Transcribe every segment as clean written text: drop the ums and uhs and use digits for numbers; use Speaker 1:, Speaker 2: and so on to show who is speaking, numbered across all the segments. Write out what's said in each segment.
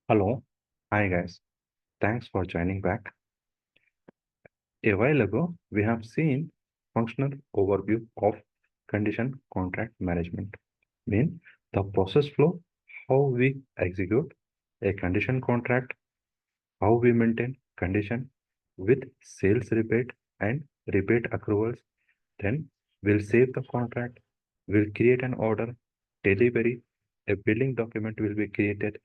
Speaker 1: Hello. Hi guys. Thanks for joining back. A while ago, we have seen functional overview of condition contract management. Mean the process flow, how we execute a condition contract, how we maintain condition with sales rebate and rebate accruals. Then we'll save the contract, we'll create an order, delivery, a billing document will be created.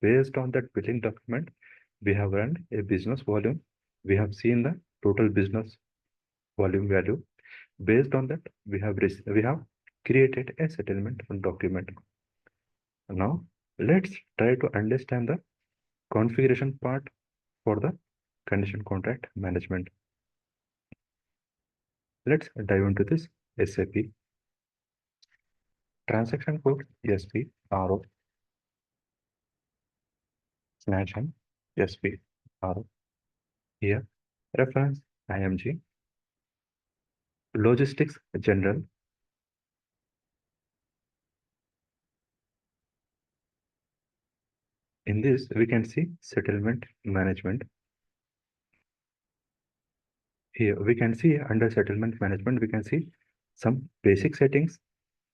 Speaker 1: Based on that billing document, we have run a business volume. We have seen the total business volume value. Based on that, we have created a settlement document. Now, let's try to understand the configuration part for the condition contract management. Let's dive into this SAP transaction code SPRO slash n SPRO. Here, reference IMG logistics general. In this, we can see settlement management. Here, we can see under settlement management, we can see some basic settings.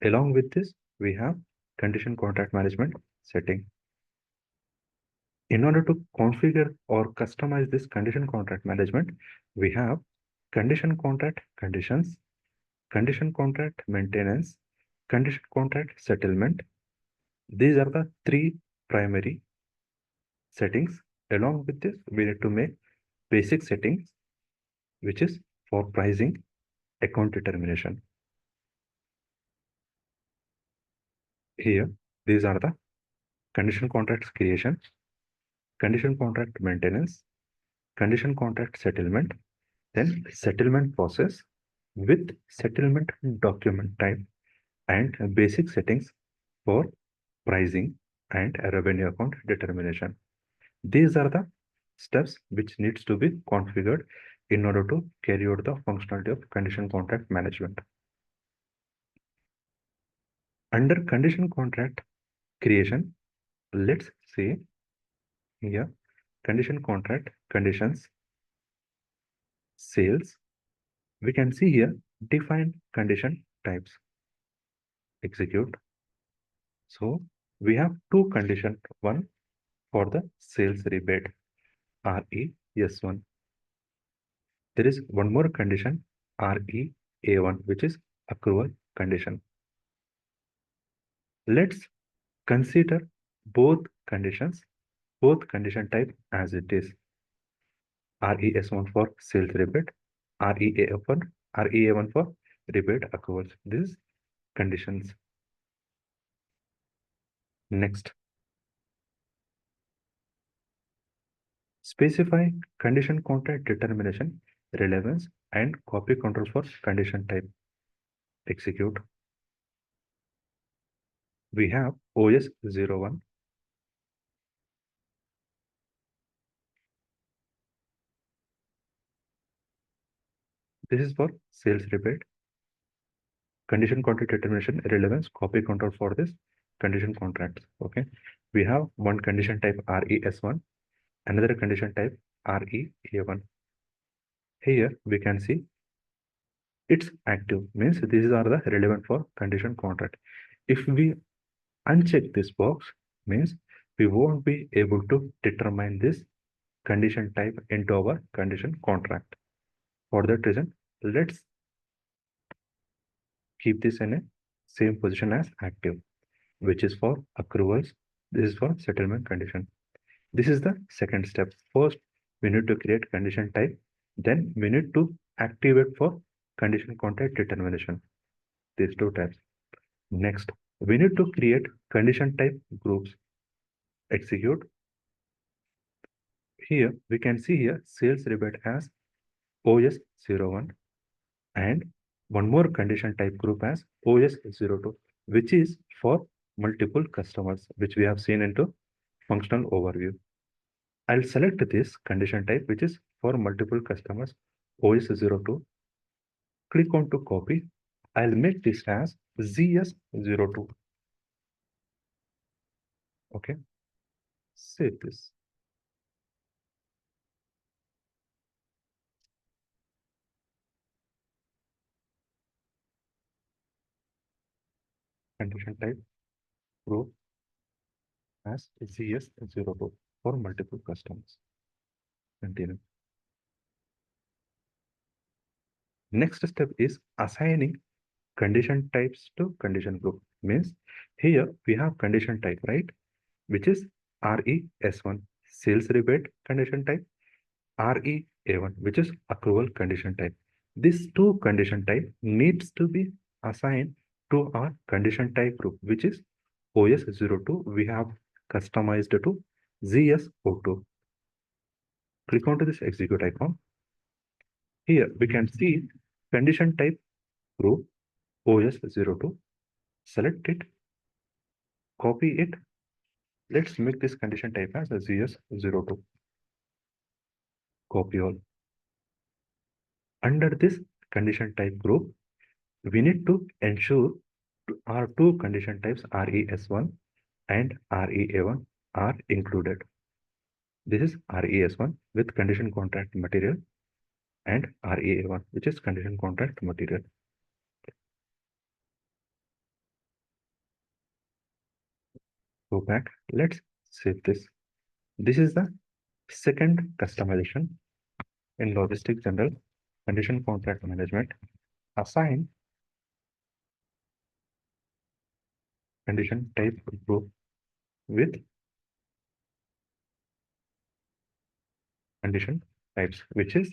Speaker 1: Along with this, we have condition contract management setting. In order to configure or customize this condition contract management, we have condition contract conditions, condition contract maintenance, condition contract settlement. These are the three primary settings. Along with this, we need to make basic settings, which is for pricing, account determination. Here, these are the condition contracts creation, condition contract maintenance, condition contract settlement, then settlement process with settlement document type and basic settings for pricing and revenue account determination. These are the steps which needs to be configured in order to carry out the functionality of condition contract management. Under condition contract creation, let's say here condition contract conditions sales. We can see here define condition types execute. So we have two conditions, one for the sales rebate RES1. There is one more condition REA1, which is accrual condition. Let's consider both conditions, both condition type as it is. RES1 for sales rebate, REA1 for rebate accruals. These conditions. Next, specify condition contract determination, relevance, and copy control for condition type. Execute. We have OS01. This is for sales rebate. Condition contract determination, relevance, copy control for this condition contract. Okay. We have one condition type RES1, another condition type REA1. Here we can see it's active, means these are the relevant for condition contract. If we uncheck this box, means we won't be able to determine this condition type into our condition contract. For that reason, let's keep this in a same position as active, which is for accruals. This is for settlement condition. This is the second step. First, we need to create condition type. Then we need to activate for condition contract determination. These two types. Next, we need to create condition type groups. Execute. Here we can see here sales rebate as OS01 and one more condition type group as OS02, which is for multiple customers, which we have seen into functional overview. I'll select this condition type, which is for multiple customers, OS02. Click on to copy. I'll make this as ZS02. Okay. Save this. Condition type group as ZS02 for multiple customers. Continue. Next step is assigning condition types to condition group. Means here we have condition type, right? Which is RES1 sales rebate condition type, REA1 which is accrual condition type. These two condition type needs to be assigned to our condition type group, which is OS02. We have customized to ZS02. Click onto this execute icon. Here we can see condition type group OS02. Select it, copy it. Let's make this condition type as a ZS02. Copy all. Under this condition type group, we need to ensure our two condition types RES1 and REA1 are included. This is RES1 with condition contract material and REA1 which is condition contract material. Go back. Let's save this. This is the second customization in logistics general condition contract management. Assign condition type group with condition types, which is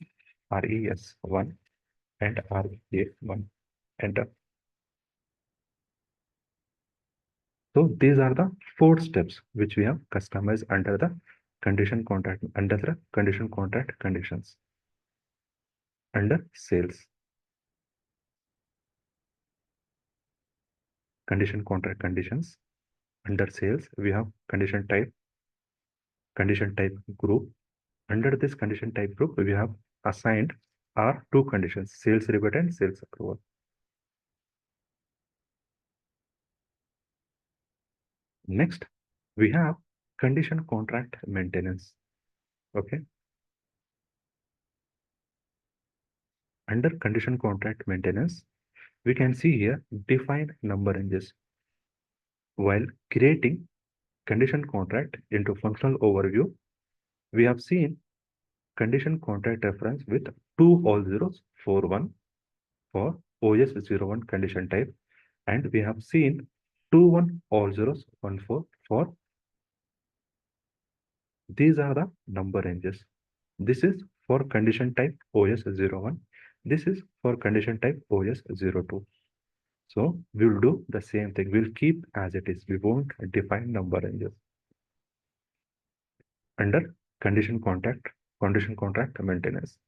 Speaker 1: RES1 and REA1. Enter. So these are the four steps which we have customized under the condition contract, under the condition contract conditions. Under sales, condition contract conditions. Under sales, we have condition type group. Under this condition type group, we have assigned our two conditions, sales rebate and sales accrual. Next, we have condition contract maintenance. Okay. Under condition contract maintenance, we can see here define number ranges. While creating condition contract into functional overview, we have seen condition contract reference with two all zeros 41 for OS01 condition type, and we have seen 21 all zeros 14 for these are the number ranges. This is for condition type OS01. This is for condition type OS02. So we will do the same thing. We'll keep as it is. We won't define number ranges. Under condition contract maintenance.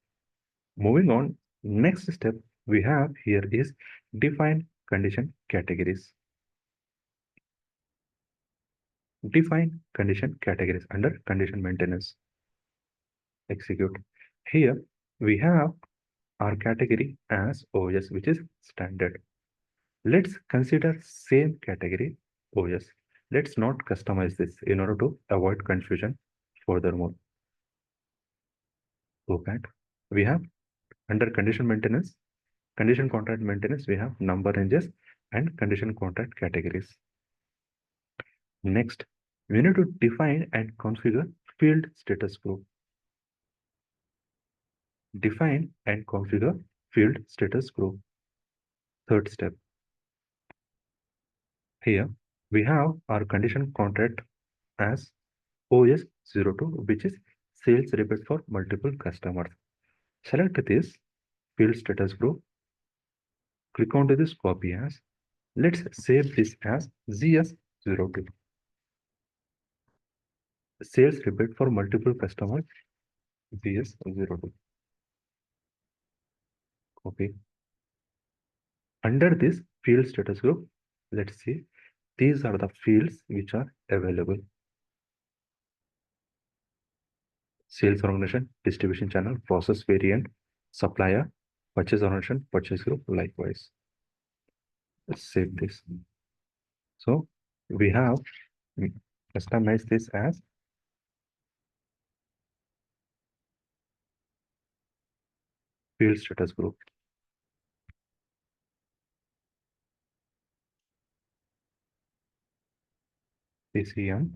Speaker 1: Moving on, next step we have here is define condition categories. Define condition categories under condition maintenance. Execute. Here we have our category as OS, which is standard. Let's consider same category OS. Let's not customize this in order to avoid confusion furthermore. Go back. We have under condition maintenance, condition contract maintenance, we have number ranges and condition contract categories. Next, we need to define and configure field status group. Define and configure field status group. Third step. Here we have our condition contract as OS02, which is sales rebate for multiple customers. Select this field status group. Click onto this copy as. Let's save this as ZS02. Sales rebate for multiple customers, ZS02. Copy. Under this field status group, let's see, these are the fields which are available. Sales organization, distribution channel, process variant, supplier, purchase organization, purchase group, likewise. Let's save this. So we have customized this as field status group. CCM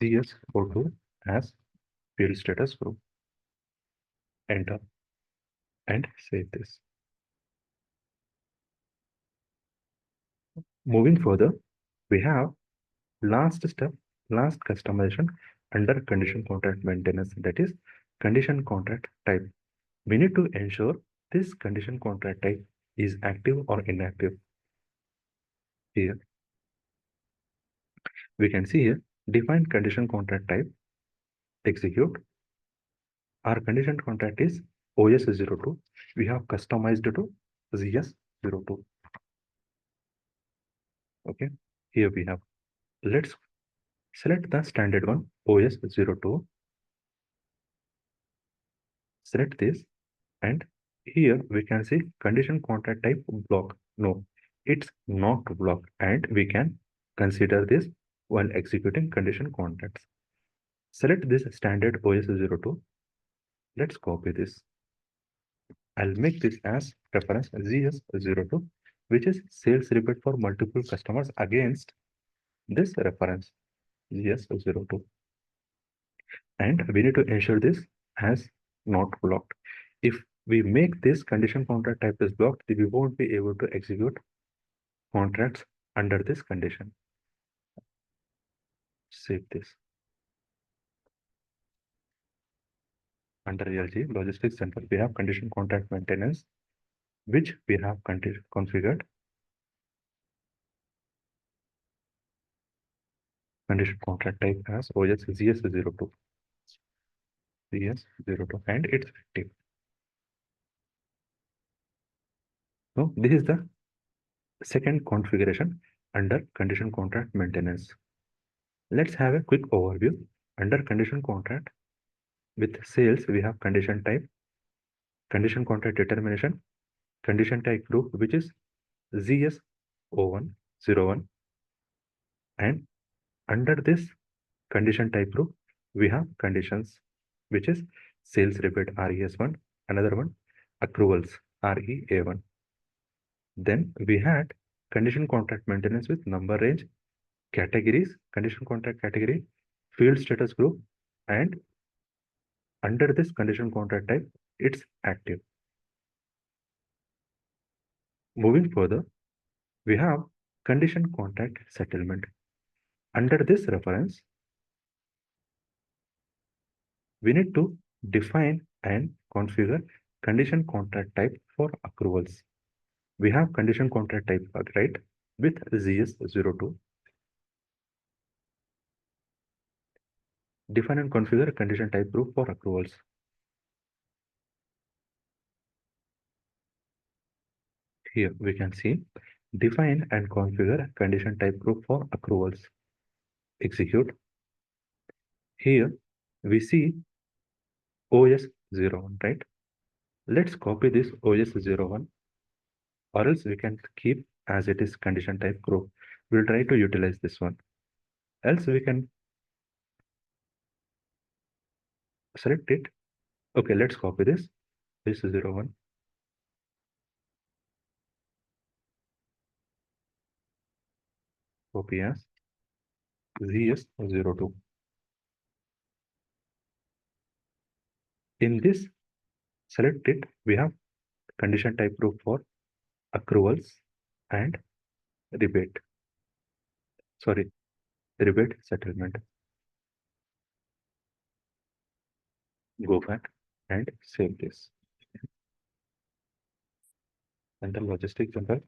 Speaker 1: CS42 as field status group. Enter and save this. Moving further, we have last step, last customization under condition contract maintenance, that is condition contract type. We need to ensure this condition contract type is active or inactive. Here we can see here define condition contract type, execute. Our condition contract is OS02. We have customized to ZS02. Okay, here we have, let's select the standard one, OS02. Select this, and here we can see condition contract type block. No, it's not block, and we can consider this while executing condition contracts. Select this standard OS02. Let's copy this. I'll make this as reference ZS02, which is sales rebate for multiple customers against this reference ZS02. And we need to ensure this as not blocked. If we make this condition contract type is blocked, we won't be able to execute contracts under this condition. Save this. Under LG Logistics Center, we have condition contract maintenance, which we have configured. Condition contract type as OS ZS02. ZS02, and it's active. So this is the second configuration under condition contract maintenance. Let's have a quick overview. Under condition contract with sales, we have condition type, condition contract determination, condition type group, which is ZS01, and under this condition type group, we have conditions, which is sales rebate RES1, another one accruals REA1. Then we had condition contract maintenance with number range, categories, condition contract category, field status group, and under this condition contract type, it's active. Moving further, we have condition contract settlement. Under this reference, we need to define and configure condition contract type for accruals. We have condition contract type, right, with ZS02. Define and configure condition type group for accruals. Here we can see define and configure condition type group for accruals. Execute. Here we see OS01, right? Let's copy this OS01, or else we can keep as it is condition type group. We'll try to utilize this one. Else we can select it. Okay, let's copy this. This is 01. Copy as ZS02. In this, select it. We have condition type group for accruals and rebate. Sorry, rebate settlement. Go back and save this. Under logistics general,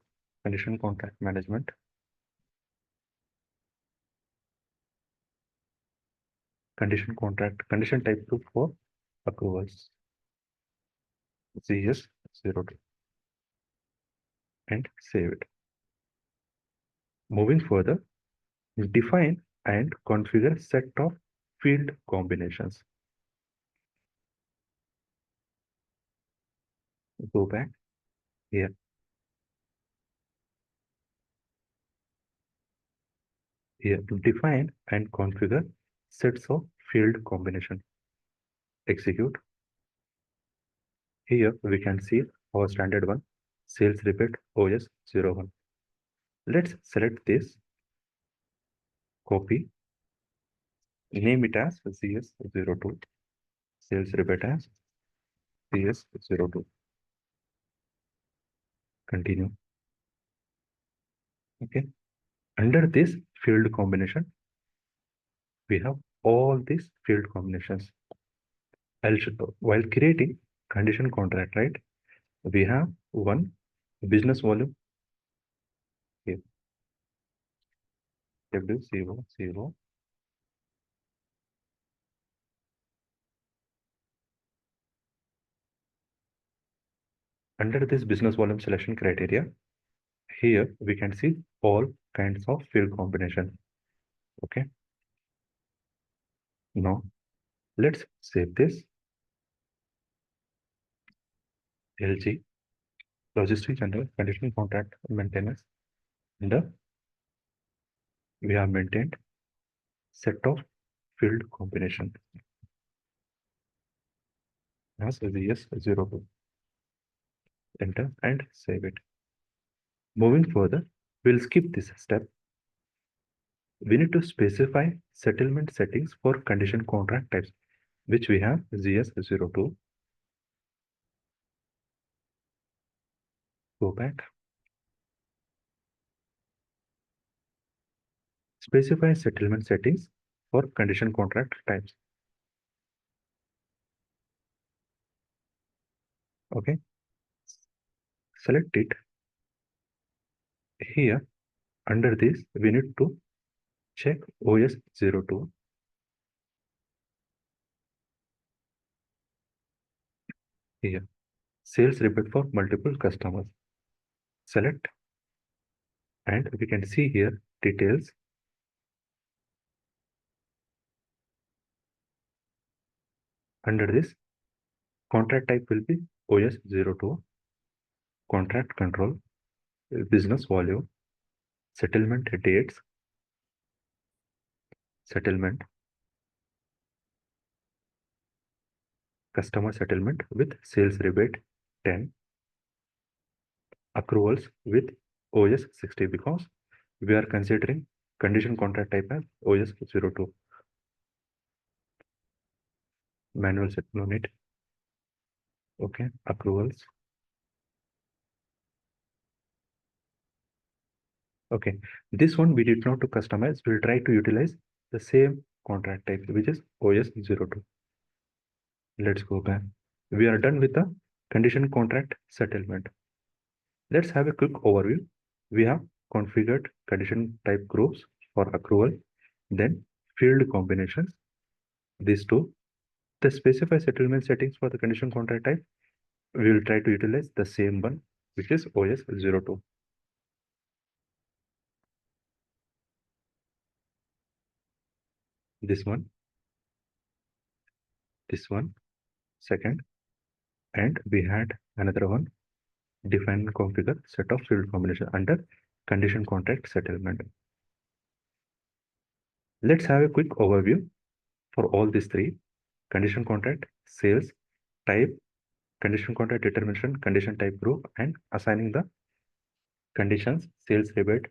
Speaker 1: condition contract management. Condition contract, condition type group for accruals. ZS02 and save it. Moving further, define and configure set of field combinations. Go back here. Here, define and configure sets of field combination. Execute. Here we can see our standard one, sales repeat OS01. Let's select this, copy, name it as CS02, sales repeat as CS02. Continue. Okay. Under this field combination, we have all these field combinations. While creating condition contract, right? We have one business volume here, W00. Under this business volume selection criteria, here we can see all kinds of field combination. Okay. Now let's save this. LG logistics and condition contract maintenance. And we have maintained set of field combination as VS02. Enter and save it. Moving further, we'll skip this step. We need to specify settlement settings for condition contract types, which we have GS02. Go back. Specify settlement settings for condition contract types. Okay. Select it. Here, under this, we need to check OS02. Here, sales rebate for multiple customers. Select, and we can see here details. Under this, contract type will be OS02, contract control, business volume, settlement dates, settlement, customer settlement with sales rebate 10, accruals with OS60 because we are considering condition contract type as OS02. Manual settlement it. Okay, accruals. Okay, this one we did not to customize. We'll try to utilize the same contract type, which is OS02. Let's go back. We are done with the condition contract settlement. Let's have a quick overview. We have configured condition type groups for accrual, then field combinations, these two. The specify settlement settings for the condition contract type, we will try to utilize the same one, which is OS02. This one, second, and we had another one, define and configure set of field combination under condition contract settlement. Let's have a quick overview for all these three: condition contract, sales, type, condition contract determination, condition type group, and assigning the conditions, sales rebate,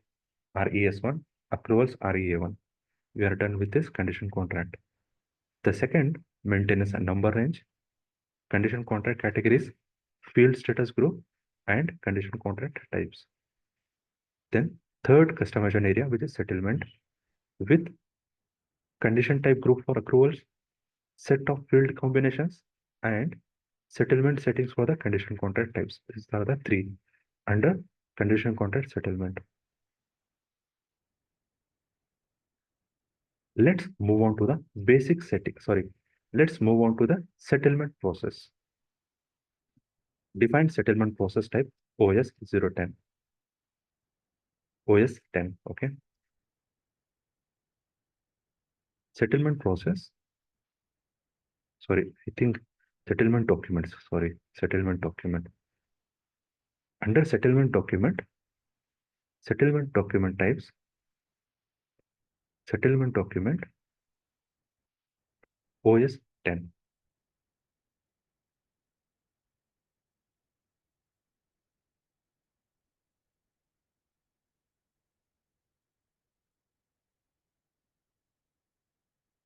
Speaker 1: RES1, accruals, REA1. We are done with this condition contract. The second, maintenance and number range, condition contract categories, field status group, and condition contract types. Then third customization area, which is settlement with condition type group for accruals, set of field combinations, and settlement settings for the condition contract types. These are the three under condition contract settlement. Let's move on to the basic setting. Let's move on to the settlement process. Define settlement process type OS010. OS10, okay. Settlement process. I think settlement documents. Settlement document. Under settlement document types, settlement document OS10.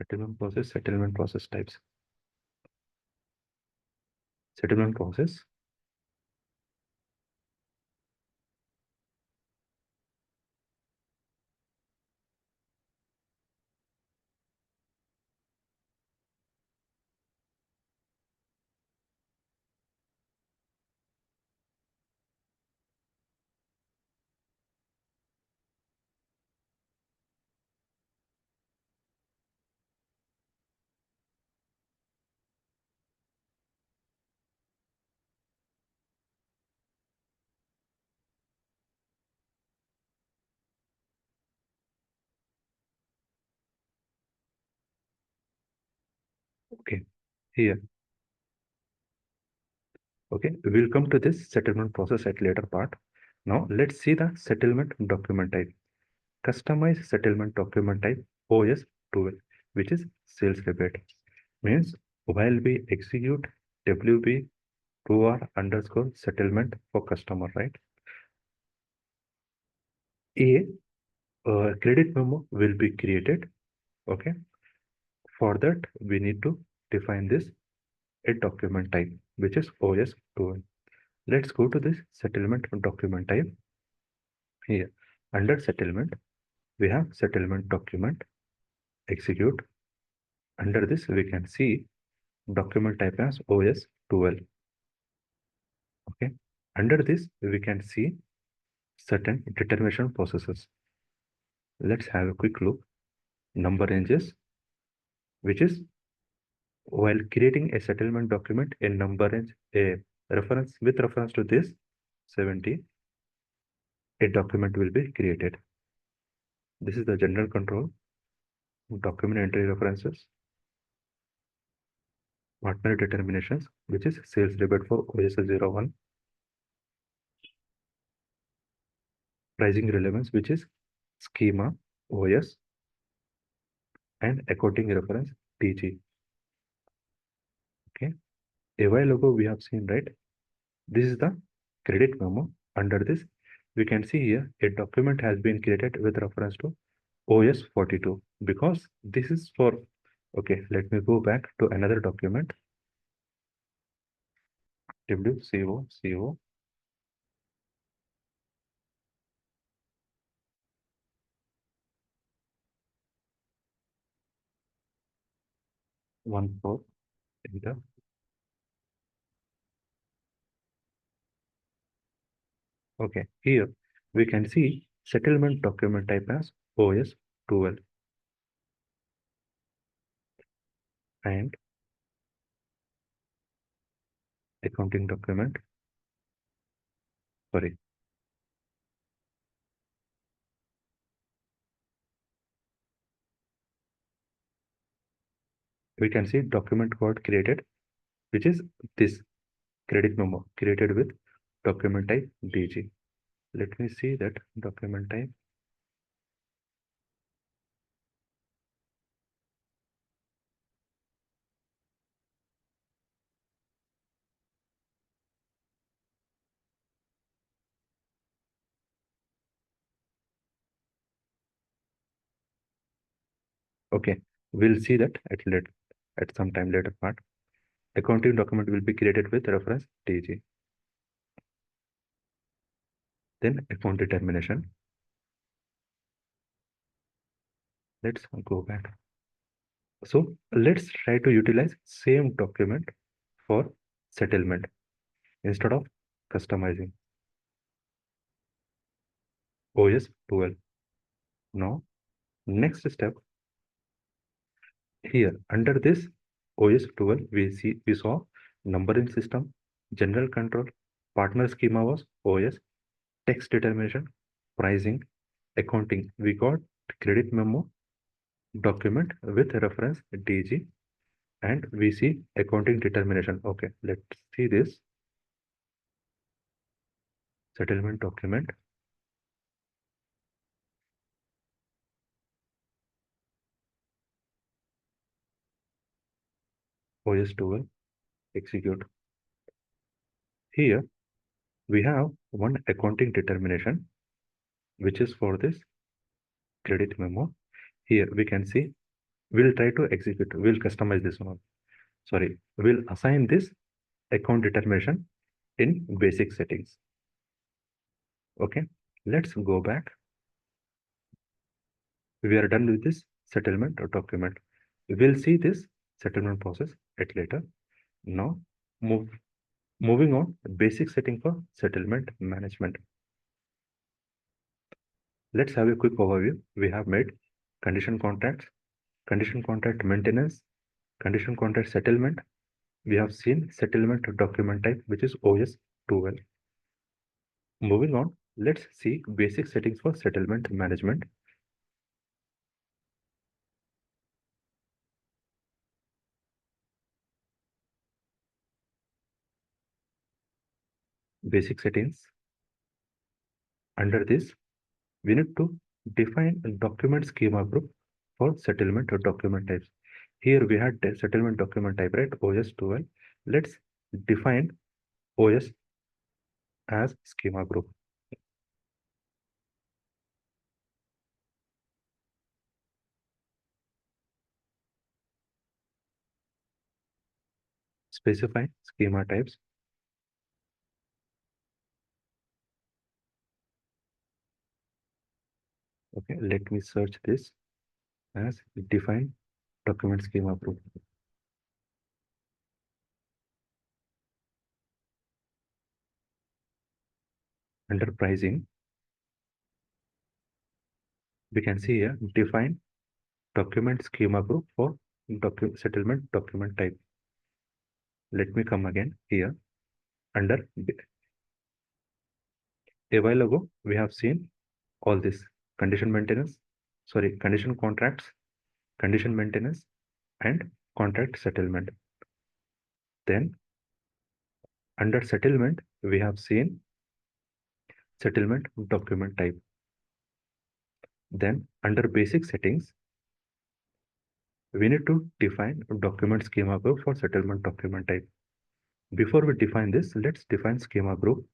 Speaker 1: Settlement process types. Settlement process. Okay, here. Okay, we'll come to this settlement process at later part. Now let's see the settlement document type. Customize settlement document type OS12, which is sales rebate. Means while we execute WB 2R underscore settlement for customer, right? A credit memo will be created. Okay. For that, we need to define this a document type, which is OS12. Let's go to this settlement document type. Here, under settlement, we have settlement document, execute. Under this, we can see document type as OS12. Okay. Under this, we can see certain determination processes. Let's have a quick look. Number ranges, which is while creating a settlement document, a number range, a reference with reference to this 70, a document will be created. This is the general control, document entry references, partner determinations, which is sales rebate for OS01, pricing relevance, which is schema OS, and accounting reference TG. Okay. A while ago we have seen, right? This is the credit memo. Under this, we can see here a document has been created with reference to OS42 because this is for, okay, let me go back to another document, WCO 14, enter. Okay, here we can see settlement document type as OS12 and accounting document, sorry, we can see document got created, which is this credit memo created with document type DG. Let me see that document type. Okay, we'll see that at some time later part. Accounting document will be created with reference DG. Then account determination. Let's go back. So let's try to utilize same document for settlement instead of customizing OS12. Now, next step here under this OS12, we saw numbering system, general control, partner schema was OS, text determination, pricing, accounting. We got credit memo document with reference DG, and we see accounting determination. Okay, let's see this settlement document. OS12 execute. Here we have one accounting determination, which is for this credit memo. Here we can see We'll try to execute, we'll customize this one. Sorry, we'll assign this account determination in basic settings. Okay, let's go back. We are done with this settlement document. We'll see this settlement process at later. Now, moving on, basic setting for settlement management. Let's have a quick overview. We have made condition contracts, condition contract maintenance, condition contract settlement. We have seen settlement document type, which is OS12. Moving on, let's see basic settings for settlement management. Basic settings. Under this, we need to define a document schema group for settlement or document types. Here we had the settlement document type, right? OS12. Let's define OS as schema group. Specify schema types. Okay, let me search this as define document schema group. Under pricing, we can see here define document schema group for settlement document type. Let me come again here. Under a while ago, we have seen all this condition maintenance, sorry, condition contracts, condition maintenance, and contract settlement. Then under settlement, we have seen settlement document type. Then under basic settings, we need to define document schema group for settlement document type. Before we define this, let's define schema group.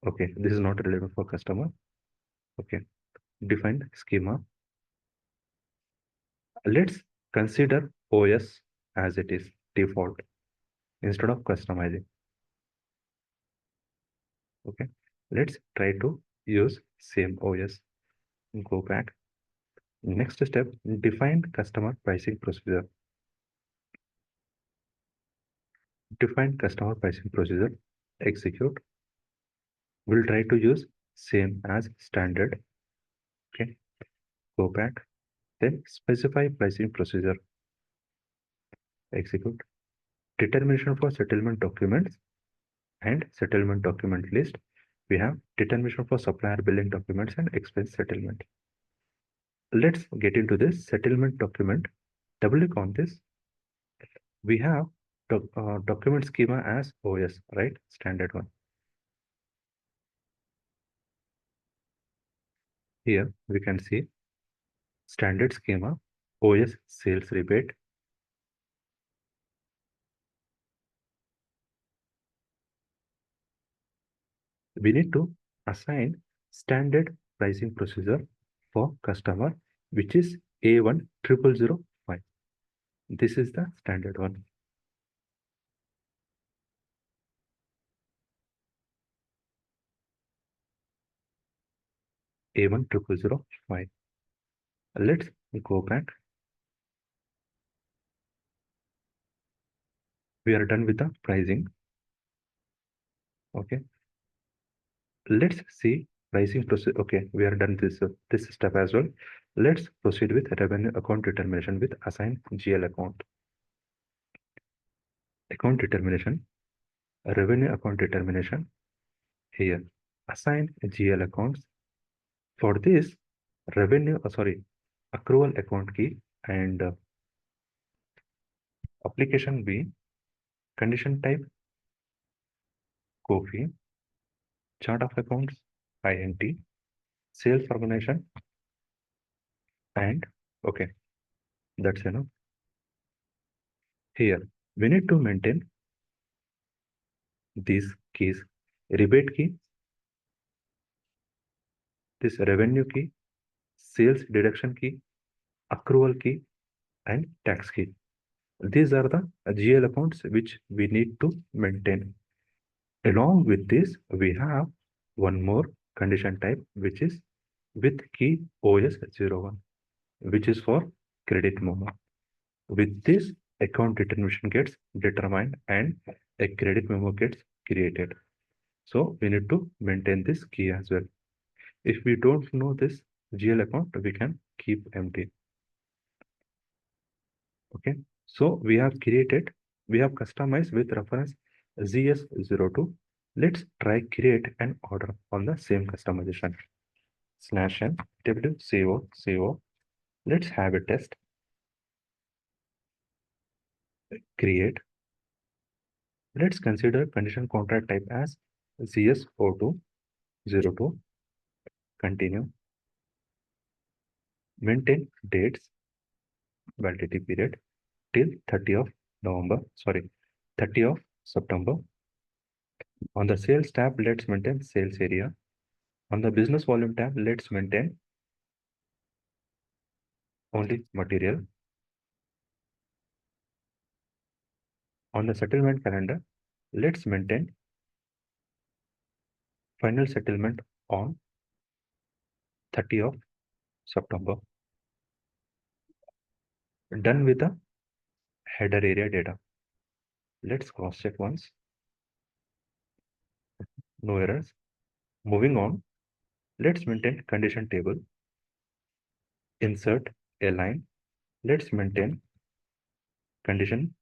Speaker 1: Okay, this is not relevant for customer. Okay, define schema. Let's consider OS as it is default instead of customizing. Okay, let's try to use same OS. Go back. Next step, define customer pricing procedure. Define customer pricing procedure. Execute. We'll try to use same as standard. Okay, go back. Then specify pricing procedure. Execute. Determination for settlement documents and settlement document list. We have determination for supplier billing documents and expense settlement. Let's get into this settlement document. Double click on this. We have document schema as OS, right? Standard one. Here we can see standard schema, OS sales rebate. We need to assign standard pricing procedure for customer, which is A10005. This is the standard one. A10005. Let's go back. We are done with the pricing. Okay. Let's see pricing process. Okay, we are done this step as well. Let's proceed with revenue account determination with assign GL account. Account determination, revenue account determination. Here, assign GL accounts. For this, accrual account key and application B, condition type, COFI, chart of accounts, INT, sales organization, and okay, that's enough. Here, we need to maintain these keys: rebate key, this revenue key, sales deduction key, accrual key, and tax key. These are the GL accounts which we need to maintain. Along with this, we have one more condition type which is with key OS01, which is for credit memo. With this, account determination gets determined and a credit memo gets created. So we need to maintain this key as well. If we don't know this GL account, we can keep empty. Okay. So we have customized with reference ZS02. Let's try create an order on the same customization. /n WCO. Let's have a test. Create. Let's consider condition contract type as ZS0202. Continue. Maintain dates, validity period till 30th of November, 30th of September. On the sales tab, let's maintain sales area. On the business volume tab, let's maintain only material. On the settlement calendar, let's maintain final settlement on 30th of September. Done with the header area data. Let's cross check once. No errors. Moving on, let's maintain condition table. Insert a line. Let's maintain condition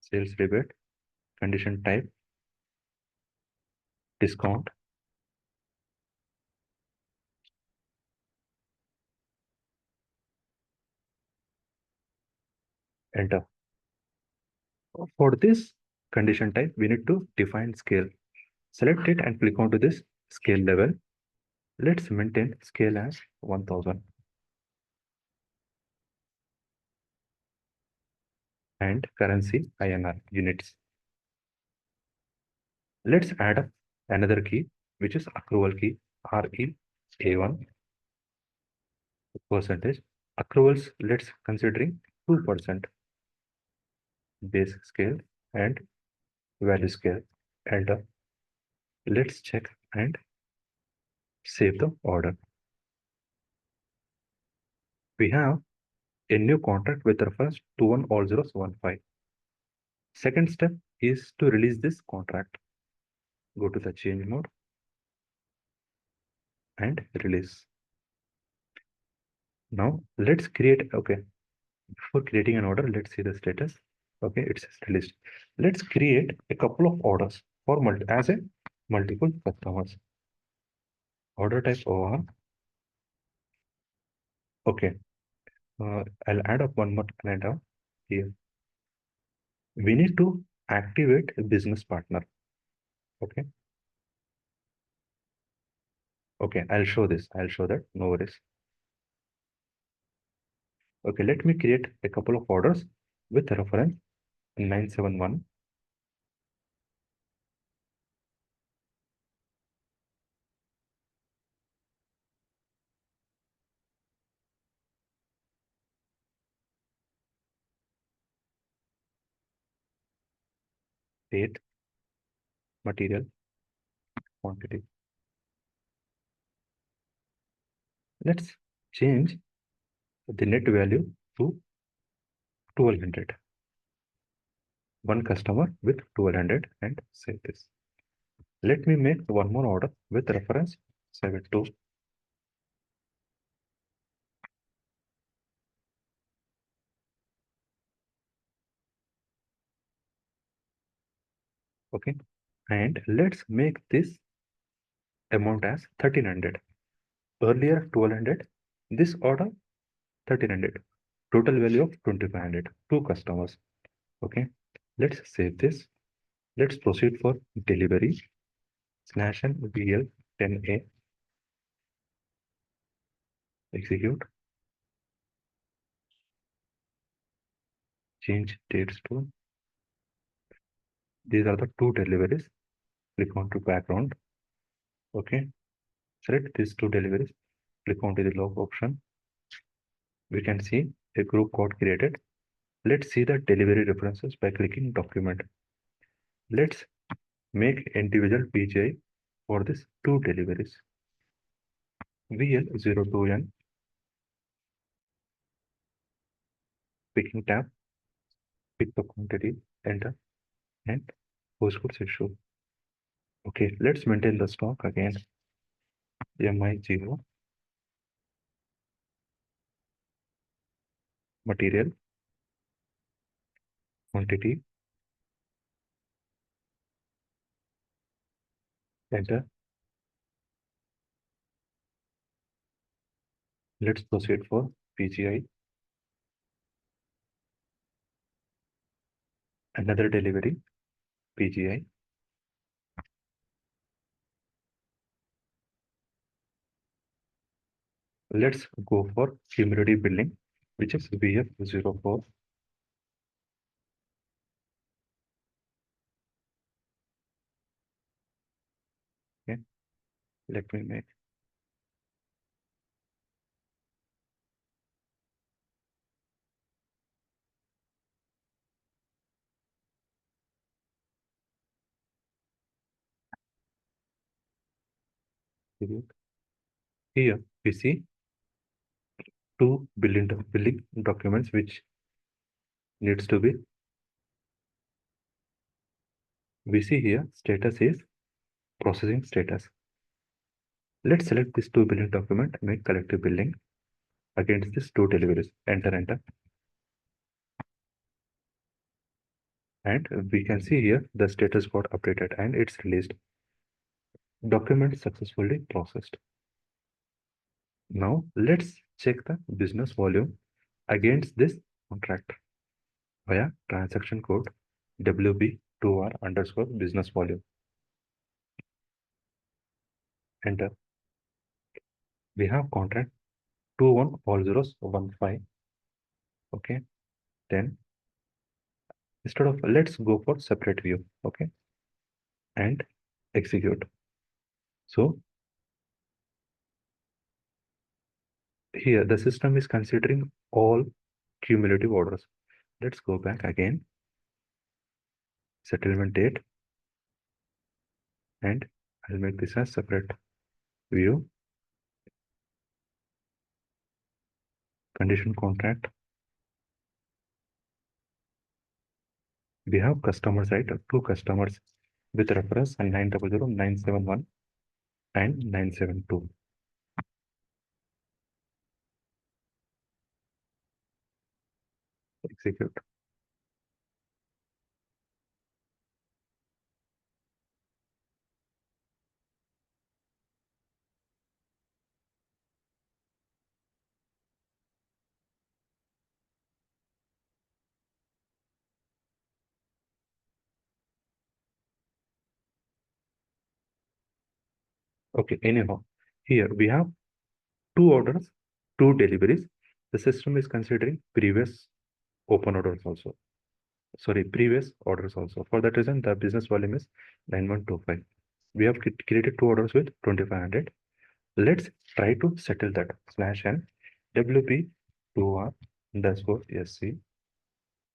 Speaker 1: sales rebate, condition type, discount. Enter. For this condition type, we need to define scale. Select it and click onto this scale level. Let's maintain scale as 1000 and currency INR units. Let's add up another key, which is accrual key, REA1 percentage. Accruals, let's considering 2% base scale and value scale. Enter. Let's check and save the order. We have a new contract with reference 210015. Second step is to release this contract. Go to the change mode and release. Now let's create, okay, before creating an order, let's see the status. Okay, it's released. Let's create a couple of orders for multiple customers. Order type OR. Okay, I'll add up one more calendar here. We need to activate a business partner. Okay. Okay, I'll show this. I'll show that. No worries. Okay, let me create a couple of orders with reference 971. Date, material, quantity. Let's change the net value to 1200. One customer with 1200 and save this. Let me make one more order with reference 72. Okay, and let's make this amount as 1300. Earlier 1200, this order 1300. Total value of 2500. Two customers. Okay, let's save this. Let's proceed for delivery. /n VL 10A. Execute. Change dates to. These are the two deliveries. Click on to background. Okay. Select these two deliveries. Click on to the log option. We can see a group got created. Let's see the delivery references by clicking document. Let's make individual PGI for these two deliveries. VL02N, picking tab, pick the quantity, enter, and postcodes issue. Okay, let's maintain the stock again. MI0, material, quantity, enter. Let's proceed for PGI. Another delivery, PGI. Let's go for cumulative billing, which is VF04. Okay, let me make it. Here we see two billing documents which needs to be. We see here status is processing status. Let's select this two billing document, make collective billing against these two deliveries. Enter, enter. And we can see here the status got updated and it's released. Document successfully processed. Now let's check the business volume against this contract via transaction code WB2R underscore business volume. Enter. We have contract 21 all zeros 15. Okay. Then instead of let's go for separate view. Okay. And execute. So here the system is considering all cumulative orders. Let's go back again. Settlement date. And I'll make this as separate view. Condition contract. We have customer side, two customers with reference 900-971 and 972. Execute. Okay, anyhow, here we have two orders, two deliveries. The system is considering previous open orders also. Sorry, previous orders also. For that reason, the business volume is 9125. We have created two orders with 2500. Let's try to settle that. /n WP2R underscore SC.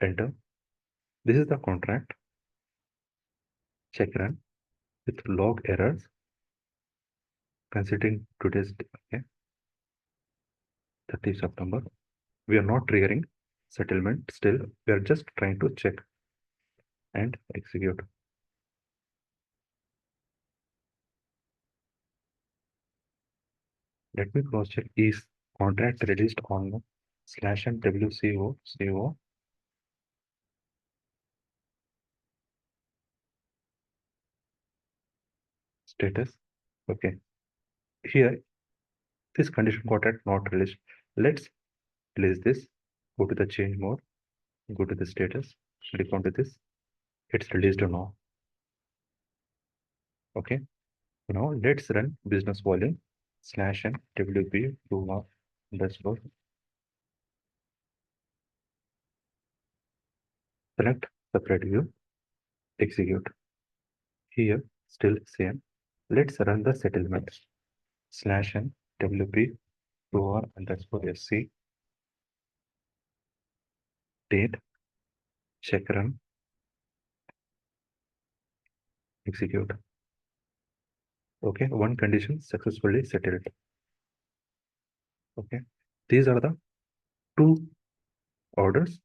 Speaker 1: Enter. This is the contract. Check run with log errors. Considering today's okay, 30 September. We are not triggering settlement still. We are just trying to check and execute. Let me cross check is contract released on the /n WCO status. Okay. Here, this condition contract not released. Let's release this. Go to the change mode. Go to the status. Click onto this. It's released now. Okay. Now let's run business volume /n WP2R underscore. Select separate view. Execute. Here, still same. Let's run the settlement /n WP2R underscore SC. date, check run, execute. Okay, one condition successfully settled. Okay, these are the two orders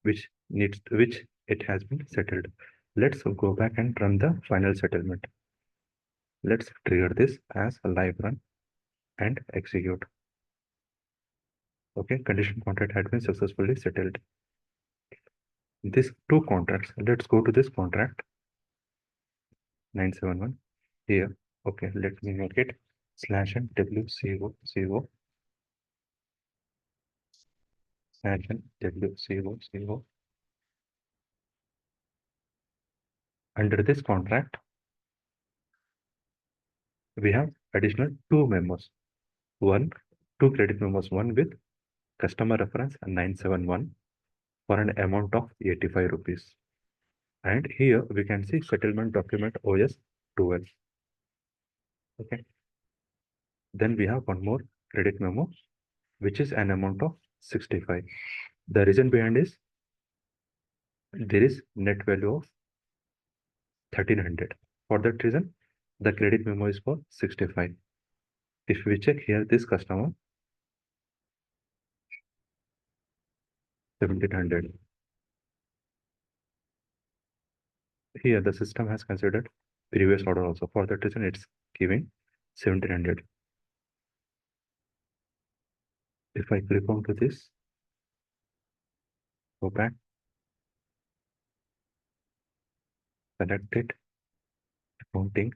Speaker 1: which it has been settled. Let's go back and run the final settlement. Let's trigger this as a live run and execute. Okay, condition contract had been successfully settled. These two contracts, let's go to this contract 971 here. Okay, let me make it /n WCO /n WCO. Under this contract, we have additional two memos. Two credit memos, one with customer reference 971 for an amount of 85 rupees. And here we can see settlement document OS 12. Okay. Then we have one more credit memo, which is an amount of 65. The reason behind is there is net value of 1300. For that reason, the credit memo is for 65. If we check here, this customer 1700. Here the system has considered previous order also. For that reason, it's giving 1700. If I click onto this, go back, select it, accounting.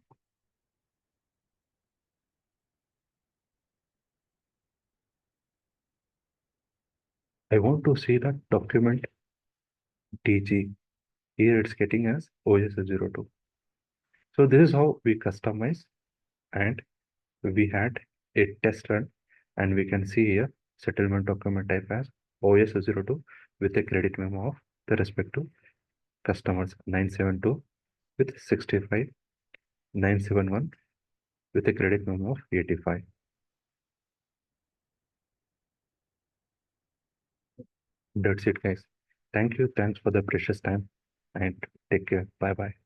Speaker 1: I want to see the document DG. Here it's getting as OS02. So this is how we customize, and we had a test run, and we can see here settlement document type as OS02 with a credit memo of the respective customers 972 with 65, 971 with a credit memo of 85. That's it, guys. Thank you. Thanks for the precious time, and take care. Bye bye.